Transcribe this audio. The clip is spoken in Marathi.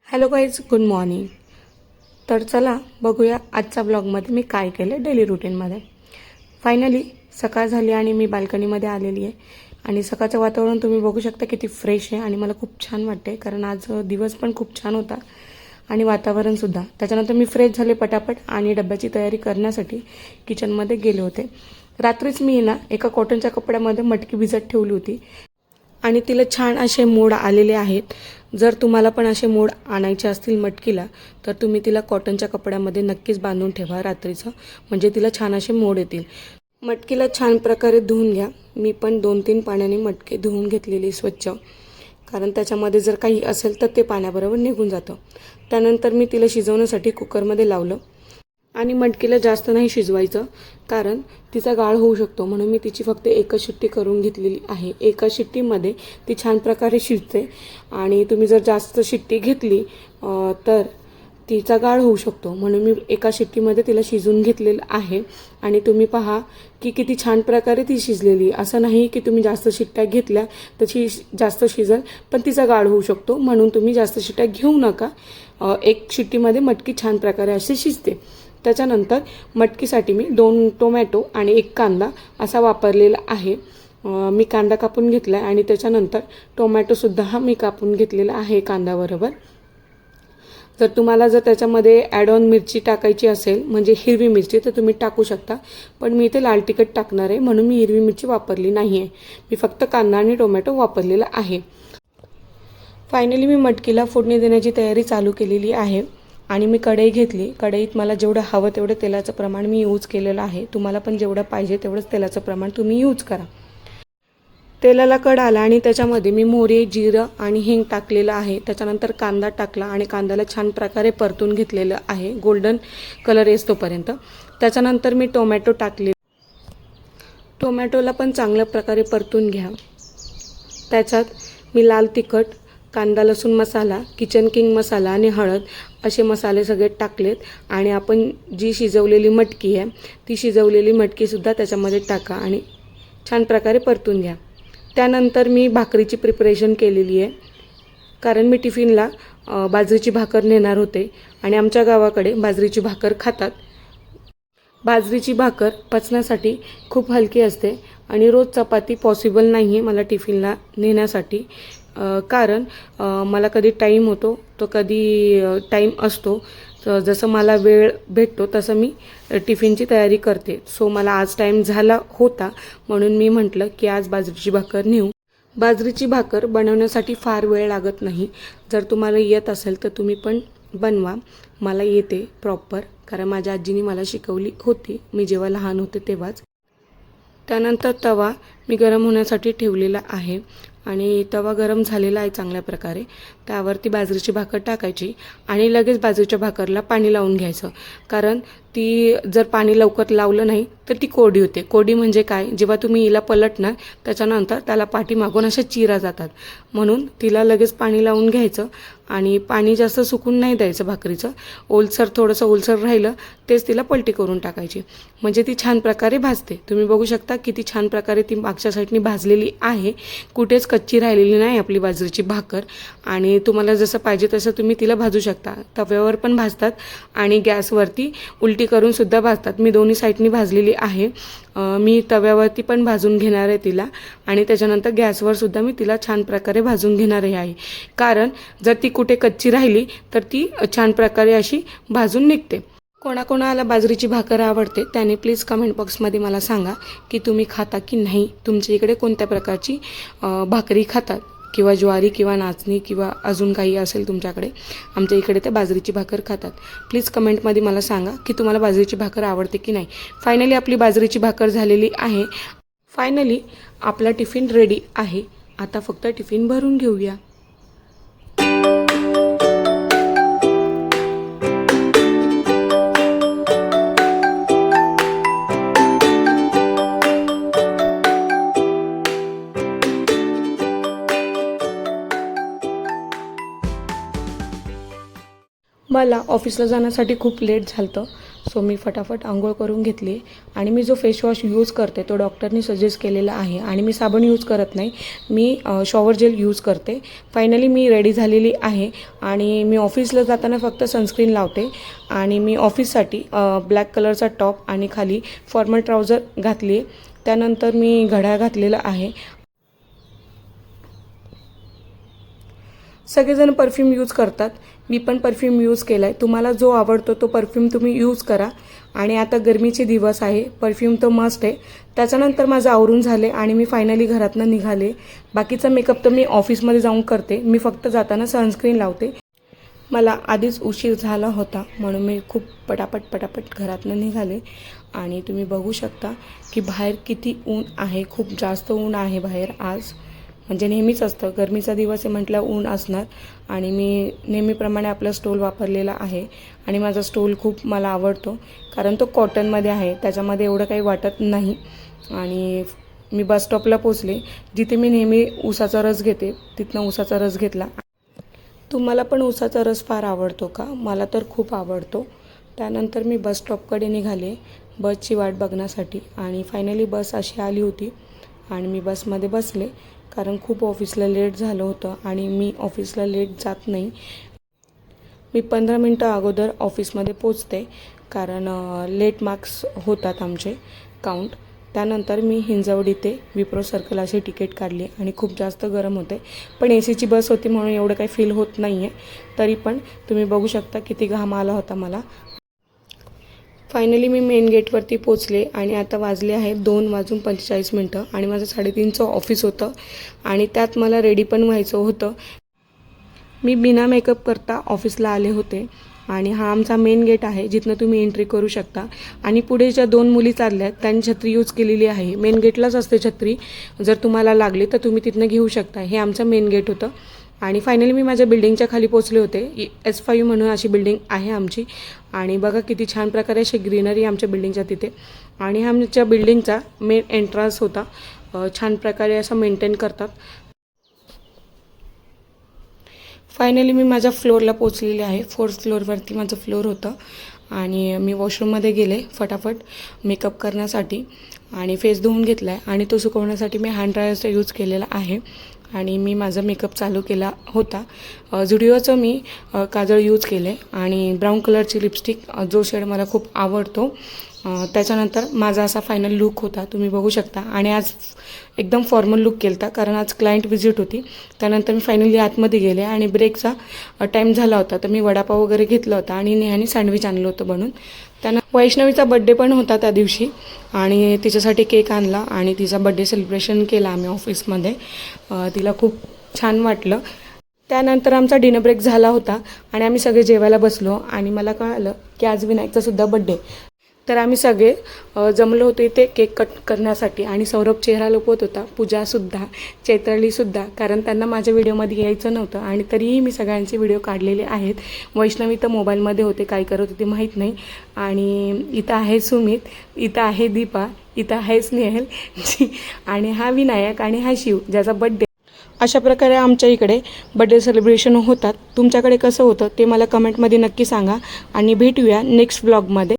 Hello guys, good morning. तर चला बघूया आजच्या ब्लॉगमध्ये मी काय केलं डेली रुटीनमध्ये. फायनली सकाळ झाली आणि मी बाल्कनीमध्ये आलेली आहे आणि सकाळचं वातावरण तुम्ही बघू शकता किती फ्रेश आहे आणि मला खूप छान वाटते कारण आज दिवस पण खूप छान होता आणि वातावरणसुद्धा. त्याच्यानंतर मी फ्रेश झाले पटापट आणि डब्याची तयारी करण्यासाठी किचनमध्ये गेले होते. रात्रीच मी एका कॉटनच्या कपड्यामध्ये मटकी भिजत ठेवली होती आणि तिला छान असे मोड आलेले आहेत. जर तुम्हाला पण असे मोड आणायचे असतील मटकीला तर तुम्ही तिला कॉटनच्या कपड्यामध्ये नक्कीच बांधून ठेवा रात्रीचं, म्हणजे तिला छान असे मोड येतील. मटकीला छान प्रकारे धुवून घ्या. मी पण 2-3 पाण्याने मटकी धुवून घेतलेली स्वच्छ, कारण त्याच्यामध्ये जर काही असेल तर ते पाण्याबरोबर निघून जातं. त्यानंतर मी तिला शिजवण्यासाठी कुकरमध्ये लावलं आणि मटकीला जास्त नाही शिजवायचं कारण तिचा गाळ होऊ शकतो, म्हणून मी तिची फक्त एकच शिट्टी करून घेतलेली आहे. एका शिट्टीमध्ये ती छान प्रकारे शिजते आणि तुम्ही जर जास्त शिट्टी घेतली तर तिचा गाळ होऊ शकतो, म्हणून मी एका शिट्टीमध्ये तिला शिजवून घेतलेलं आहे. आणि तुम्ही पहा की किती छान प्रकारे ती शिजलेली. असं नाही की तुम्ही जास्त शिट्ट्या घेतल्या तर जास्त शिजल, पण तिचा गाळ होऊ शकतो, म्हणून तुम्ही जास्त शिट्ट्या घेऊ नका. एक शिट्टीमध्ये मटकी छान प्रकारे अशी शिजते. त्याच्यानंतर मटकीसाठी मी 2 टोमॅटो आणि 1 कांदा असा वापरलेला आहे. मी कांदा कापून घेतला आहे आणि त्याच्यानंतर टोमॅटोसुद्धा मी कापून घेतलेला आहे कांद्याबरोबर. जर तुम्हाला त्याच्यामध्ये ॲड ऑन मिरची टाकायची असेल, म्हणजे हिरवी मिरची, तर तुम्ही टाकू शकता, पण मी इथे लाल तिखट टाकणार आहे म्हणून मी हिरवी मिरची वापरली नाही आहे. मी फक्त कांदा आणि टोमॅटो वापरलेला आहे. फायनली मी मटकीला फोडणी देण्याची तयारी चालू केलेली आहे आणि मी कढई घेतली. कढईत मला जेवढं हवं तेवढं तेलाचं प्रमाण मी यूज केलेलं आहे. तुम्हाला पण जेवढं पाहिजे तेवढंच तेलाचं प्रमाण तुम्ही यूज करा. तेलाला कड आला आणि त्याच्यामध्ये मी मोहरी, जिरं आणि हिंग टाकलेलं आहे. त्याच्यानंतर कांदा टाकला आणि कांद्याला छान प्रकारे परतून घेतलेलं आहे गोल्डन कलर येतोपर्यंत. त्याच्यानंतर मी टोमॅटो टाकले. टोमॅटोला पण चांगल्या प्रकारे परतून घ्या. त्याच्यात मी लाल तिखट, कांदा लसूण मसाला, किचन किंग मसाला आणि हळद असे मसाले सगळे टाकलेत आणि आपण जी शिजवलेली मटकी आहे ती शिजवलेली मटकीसुद्धा त्याच्यामध्ये टाका आणि छान प्रकारे परतून घ्या. त्यानंतर मी भाकरीची प्रिपरेशन केलेली आहे कारण मी टिफिनला बाजरीची भाकर नेणार होते आणि आमच्या गावाकडे बाजरीची भाकर खातात. बाजरीची भाकर पचण्यासाठी खूप हलकी असते आणि रोज चपाती पॉसिबल नाही आहे मला टिफिनला नेण्यासाठी, कारण मला कधी टाईम होतो तो कधी टाईम असतो. जसं मला वेळ भेटतो तसं मी टिफिनची तयारी करते. सो मला आज टाईम झाला होता म्हणून मी म्हटलं की आज बाजरीची भाकर नेऊ. बाजरीची भाकर बनवण्यासाठी फार वेळ लागत नाही. जर तुम्हाला येत असेल तर तुम्ही पण बनवा. मला येते प्रॉपर, कारण माझ्या आजीने मला शिकवली होती मी जेव्हा लहान होते तेव्हाच. त्यानंतर तवा मी गरम होण्यासाठी ठेवलेला आहे आणि तवा गरम झालेला आहे चांगल्या प्रकारे. त्यावरती बाजरीची भाकर टाकायची आणि लगेच बाजरीच्या भाकरला पाणी लावून घ्यायचं, कारण ती जर पाणी लवकर लावलं नाही तर ती कोरडी होते. कोरडी म्हणजे काय, जेव्हा तुम्ही हिला पलटणार त्याच्यानंतर त्याला पाठीमागून अशा चिरा जातात, म्हणून तिला लगेच पाणी लावून घ्यायचं आणि पाणी जास्त सुकून नाही द्यायचं भाकरीचं. थोडंसं ओलसर राहिलं तेच तिला पलटी करून टाकायची, म्हणजे ती छान प्रकारे भाजते. तुम्ही बघू शकता किती छान प्रकारे ती मागच्या साईडनी भाजलेली आहे. कुठेच कच्ची राहिलेली नाही आपली बाजरीची भाकर. आणि तुम्हाला जसं पाहिजे तसं तुम्ही तिला भाजू शकता. तव्यावर पण भाजतात आणि गॅसवरती उलटी करून सुद्धा भाजतात. मी दोन्ही साईडनी भाजलेली आहे. मी तव्यावरती पण भाजून घेणार आहे तिला आणि त्याच्यानंतर गॅसवर सुद्धा मी तिला छान प्रकारे भाजून घेणार आहे, कारण जर ती कुठे कच्ची राहिली तर ती छान प्रकारे अशी भाजून निघते. कोणाकोणाला बाजरीची भाकर आवडते त्याने प्लीज कमेंट बॉक्समध्ये मला सांगा की तुम्ही खाता की नाही. तुमच्या इकडे कोणत्या प्रकारची भाकरी खातात, किंवा ज्वारी किंवा नाचणी किंवा अजून काही असेल तुमच्याकडे. आमच्या इकडे ते बाजरीची भाकर खातात. प्लीज कमेंटमध्ये मला सांगा की तुम्हाला बाजरीची भाकर आवडते की नाही. फायनली आपली बाजरीची भाकर झालेली आहे. फायनली आपला टिफिन रेडी आहे. आता फक्त टिफिन भरून घेऊया. मला ऑफिसला जाण्यासाठी खूप लेट झालं, सो मी फटाफट आंघोळ करून घेतली आणि मी जो फेसवॉश यूज करते तो डॉक्टरनी सजेस्ट केलेला आहे आणि मी साबण यूज करत नाही, मी शॉवर जेल यूज करते. फायनली मी रेडी झालेली आहे आणि मी ऑफिसला जाताना फक्त सनस्क्रीन लावते आणि मी ऑफिससाठी ब्लॅक कलरचा टॉप आणि खाली फॉर्मल ट्राउझर घातली आहे. त्यानंतर मी घड्याळ घातलेलं आहे. सगळेजण परफ्यूम यूज करतात, मी पण परफ्यूम यूज केला आहे. तुम्हाला जो आवडतो तो परफ्यूम तुम्ही यूज करा. आणि आता गरमीचे दिवस आहे, परफ्यूम तर मस्ट आहे. त्याच्यानंतर माझं आवरून झाले आणि मी फायनली घरातनं निघाले. बाकीचा मेकअप तर मी ऑफिसमध्ये जाऊन करते, मी फक्त जाताना सनस्क्रीन लावते. मला आधीच उशीर झाला होता म्हणून मी खूप पटापट घरातनं निघाले. आणि तुम्ही बघू शकता की बाहेर किती ऊन आहे, खूप जास्त ऊन आहे बाहेर आज. म्हणजे नेहमीच असतं, गरमीचा दिवस आहे म्हटलं ऊन असणार. आणि मी नेहमीप्रमाणे आपला स्टोल वापरलेला आहे आणि माझा स्टोल खूप मला आवडतो कारण तो कॉटनमध्ये आहे, त्याच्यामध्ये एवढं काही वाटत नाही. आणि मी बस स्टॉपला पोचले, जिथे मी नेहमी उसाचा रस घेते तिथनं उसाचा रस घेतला. तुम्हाला पण उसाचा रस फार आवडतो का? मला तर खूप आवडतो. त्यानंतर मी बस स्टॉपकडे निघाले बसची वाट बघण्यासाठी आणि फायनली बस अशी आली होती आणि मी बसमध्ये बसले कारण खूप ऑफिसला लेट झालं होतं आणि मी ऑफिसला लेट जात नाही. मी 15 मिनटं अगोदर ऑफिसमध्ये पोचते कारण लेट मार्क्स होतात आमचे काउंट. त्यानंतर मी हिंजवडी ते विप्रो सर्कल अशी तिकीट काढली आणि खूप जास्त गरम होते, पण एसीची बस होती म्हणून एवढं काही फील होत नाही आहे. तरी पण तुम्ही बघू शकता किती घाम आला होता मला. फायनली मी मेन गेटवरती पोचले आणि आता वाजले आहेत 2:45 आणि माझं 3:30चं ऑफिस होतं आणि त्यात मला रेडी पण व्हायचं होतं. मी बिना मेकअप करता ऑफिसला आले होते आणि हा आमचा मेन गेट आहे जिथनं तुम्ही एंट्री करू शकता. आणि पुढे ज्या 2 मुली चालल्या आहेत त्यांनी छत्री यूज केलेली आहे. मेन गेटलाच असते छत्री, जर तुम्हाला लागली तर तुम्ही तिथनं घेऊ शकता. हे आमचं मेन गेट होतं. आणि फायनली मी माझ्या बिल्डिंगच्या खाली पोचले होते. S5 म्हणून अशी बिल्डिंग आहे आमची आणि बघा किती छान प्रकारे अशी ग्रीनरी आमच्या बिल्डिंगच्या तिथे. आणि हा आमच्या बिल्डिंगचा मेन एंट्रन्स होता, छान प्रकारे असं मेंटेन करतात. फायनली मी माझ्या फ्लोअरला पोचलेले आहे. 4th फ्लोअरवरती माझं फ्लोअर होतं आणि मी वॉशरूममध्ये गेले फटाफट मेकअप करण्यासाठी आणि फेस धुवून घेतला आहे आणि तो सुकवण्यासाठी मी हँड ड्रायरचा यूज केलेला आहे. आणि मी माझा मेकअप चालू केला होता. झुडिओचं मी काजळ यूज केले आणि ब्राऊन कलरची लिपस्टिक, जो शेड मला खूप आवडतो. त्याच्यानंतर माझा असा फायनल लुक होता, तुम्ही बघू शकता. आणि आज एकदम फॉर्मल लुक केला होता कारण आज क्लायंट व्हिजिट होती. त्यानंतर मी फायनली आतमध्ये गेले आणि ब्रेकचा टाईम झाला होता तर मी वडापाव वगैरे घेतला होता आणि नेहाने सँडविच आणलं होतं बनून. त्यानं वैष्णवीचा बड्डे पण होता त्या दिवशी आणि तिच्यासाठी केक आणला आणि तिचा बड्डे सेलिब्रेशन केला आम्ही ऑफिसमध्ये. तिला खूप छान वाटलं. त्यानंतर आमचा डिनर ब्रेक झाला होता आणि आम्ही सगळे जेवायला बसलो आणि मला कळालं की आज विनायकचासुद्धा बड्डे. तर आम्ही सगळे जमलो होतो इथे केक कट करण्यासाठी आणि सौरभ चेहरा लपवत होता, पूजासुद्धा, चैत्रालीसुद्धा, कारण त्यांना माझ्या व्हिडिओमध्ये यायचं नव्हतं आणि तरीही मी सगळ्यांचे व्हिडिओ काढलेले आहेत. वैष्णवी तर मोबाईलमध्ये होते, काय करत होते माहीत नाही. आणि इथं आहे सुमित, इथं आहे दीपा, इथं आहे स्नेहल आणि हा विनायक आणि हा शिव ज्याचा बड्डे. अशा प्रकारे आमच्या इकडे बड्डे सेलिब्रेशन होतात. तुमच्याकडे कसं होतं ते मला कमेंटमध्ये नक्की सांगा आणि भेटूया नेक्स्ट व्लॉगमध्ये.